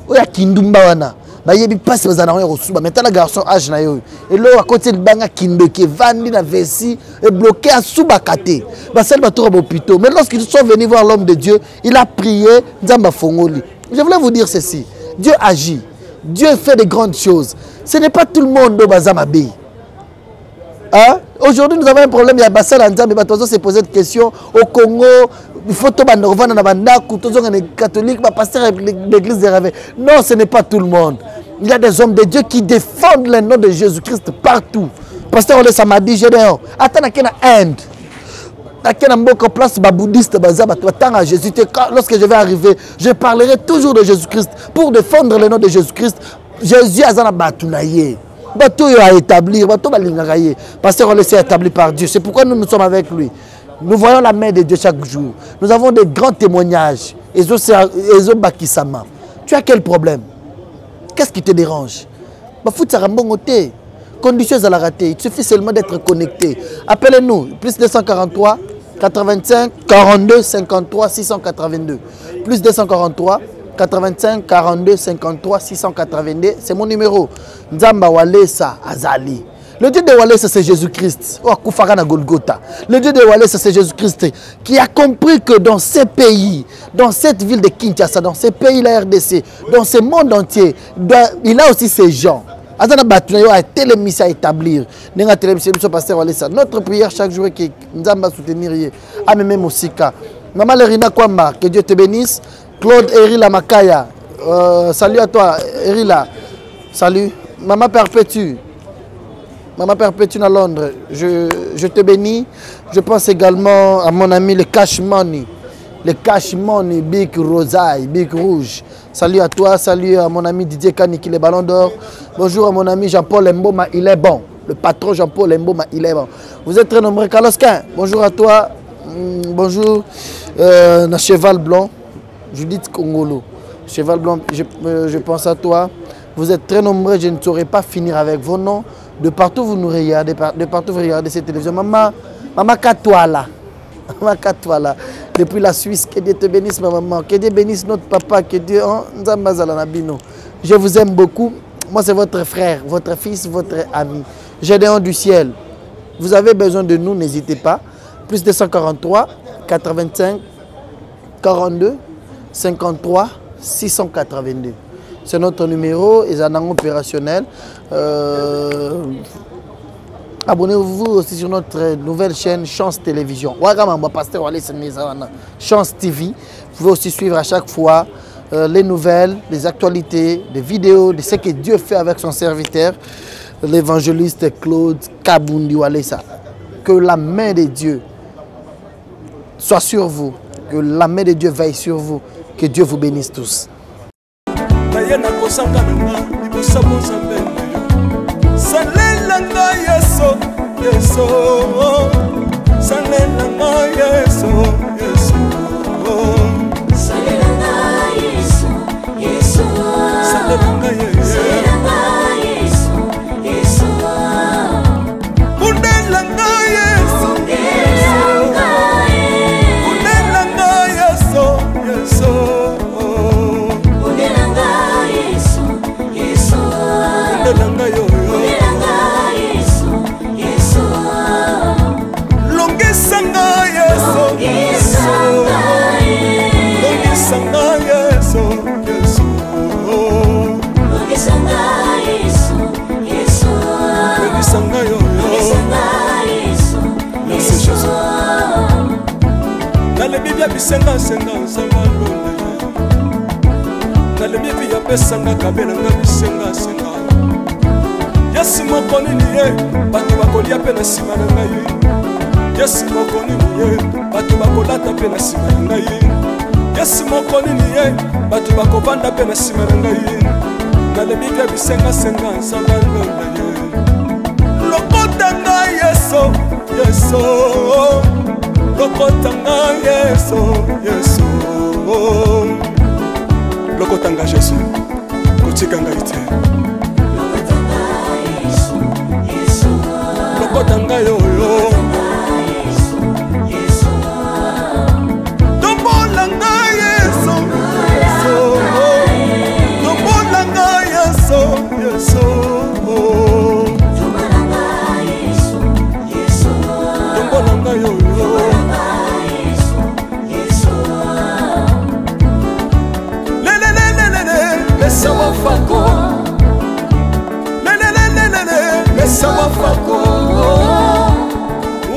oya kindumba wana ba yebi passe bazana ko suba maintenant garçon âge na yo et là à côté libanga kindoke vandi na vesi et bloqué à suba kate ba sel bato ba hôpital mais lorsqu'ils sont venus voir l'homme de Dieu il a prié Nzamba fongoli. Je voulais vous dire ceci, Dieu agit, Dieu fait de grandes choses. Ce n'est pas tout le monde au Bazamabé. Hein? Aujourd'hui, nous avons un problème. Il y a Bassal Nzambe, mais se poser cette question. Au Congo, il faut que les catholiques, les pasteurs de l'église des rêves. Non, ce n'est pas tout le monde. Il y a des hommes de Dieu qui défendent le nom de Jésus-Christ partout. Pasteur Ole Samadi, Gédéon, attends, il y a Inde. Place bouddhiste, Jésus. Lorsque je vais arriver, je parlerai toujours de Jésus-Christ pour défendre le nom de Jésus-Christ. Jésus a batounaye. Bateau a établi, bateau balingaraye. Pasteur, on laisse établi par Dieu. C'est pourquoi nous sommes avec lui. Nous voyons la main de Dieu chaque jour. Nous avons des grands témoignages. Ezo Bakisama. Tu as quel problème? Qu'est-ce qui te dérange? Conditions à la rater. Il suffit seulement d'être connecté. Appelez-nous. Plus 243 85 42 53 682. Plus 243 85 42 53 682. C'est mon numéro. Nzamba Walesa Azali. Le Dieu de Walesa, c'est Jésus-Christ. Le Dieu de Walesa, c'est Jésus-Christ qui a compris que dans ces pays, dans cette ville de Kinshasa, dans ces pays, la RDC, dans ce monde entier, il a aussi ces gens. Azana Batunayo a été l'émission à établir. Notre prière chaque jour est que Nzamba soutenir. Ameme Mosika. Maman Lerina Kwamba, que Dieu te bénisse. Claude Erila Makaya. Salut à toi, Erila. Salut. Maman Perpétue. Maman Perpétue à Londres. Je te bénis. Je pense également à mon ami le Cash Money. Le Cash Money, Big Rosaille, Big Rouge. Salut à toi, salut à mon ami Didier Kaniki, le Ballon d'Or. Bonjour à mon ami Jean-Paul Mboma, il est bon. Le patron Jean-Paul Mboma, il est bon. Vous êtes très nombreux. Carlosquin, bonjour à toi. Bonjour. Na Cheval Blanc, Judith Congolo. Cheval Blanc, je pense à toi. Vous êtes très nombreux, je ne saurais pas finir avec vos noms. De partout vous nous regardez, de partout vous regardez cette télévision. Maman Katouala. Maman Katouala. Depuis la Suisse, que Dieu te bénisse ma maman, que Dieu bénisse notre papa, que Dieu... Je vous aime beaucoup. Moi c'est votre frère, votre fils, votre ami. Gédéon du ciel. Vous avez besoin de nous, n'hésitez pas. Plus 243 85 42 53 682. C'est notre numéro, ils en ont opérationnel. Abonnez-vous aussi sur notre nouvelle chaîne Chance Télévision. Chance TV. Vous pouvez aussi suivre à chaque fois les nouvelles, les actualités, les vidéos de ce que Dieu fait avec son serviteur, l'évangéliste Claude Kabundi Walesa. Que la main de Dieu soit sur vous. Que la main de Dieu veille sur vous. Que Dieu vous bénisse tous. Bisenga senga nsanga londe na le bibi ya pesanga kabela nga bisenga senga Yesu moko nini ye bato bakolia pe na sima na ngai Yesu moko nini ye bato bakolata pe na sima na ngai Yesu moko nini ye bato bakovanda pe na sima na ngai na le bibi ya bisenga senga nsanga londe lokota ngai Yesu Yesu Lokotanga Yesu, Yesu lokotanga Jésus kotika ngai te lokotanga yo tombola ngai Yesu tombola ngai Yesu tombola ngai yo Mesa wafako Mesa wafako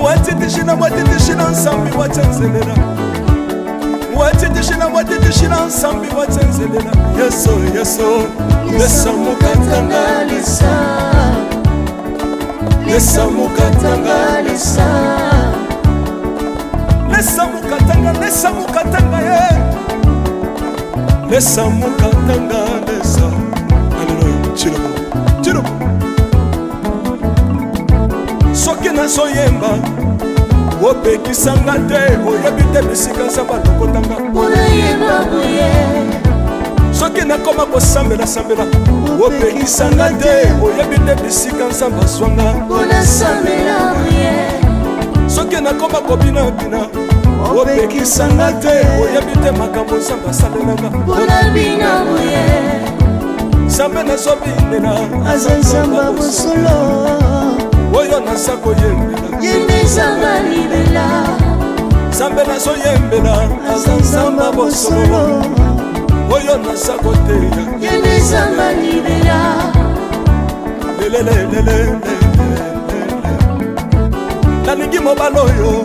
Watitishina nsambi watenzelela Watitishina nsambi watenzelela Yeso Lesa mukatanga Lesa mukatanga Lesa mukatanga Lesa mukatanga lesa Alléluia Chiro Soki na soyemba Opekisanga te Oyebite bisika nsamba lokotanga Oyemba buye Soki na koma kosambela Opekisanga te Oyebite bisika nsamba swanga Onasambela buye Soki na koma kobina Opekisanga te oyebite makambo nsamba asalelanga Onabina buye Nzambe nazobinela Azanzamba bosolo Oyo naza koyembela Yende nzamba libela Nzambe nazoyembela Azanzamba bosolo Oyo naza koteya Yende nzamba libela Lelelelelele Nalingi mobalo yo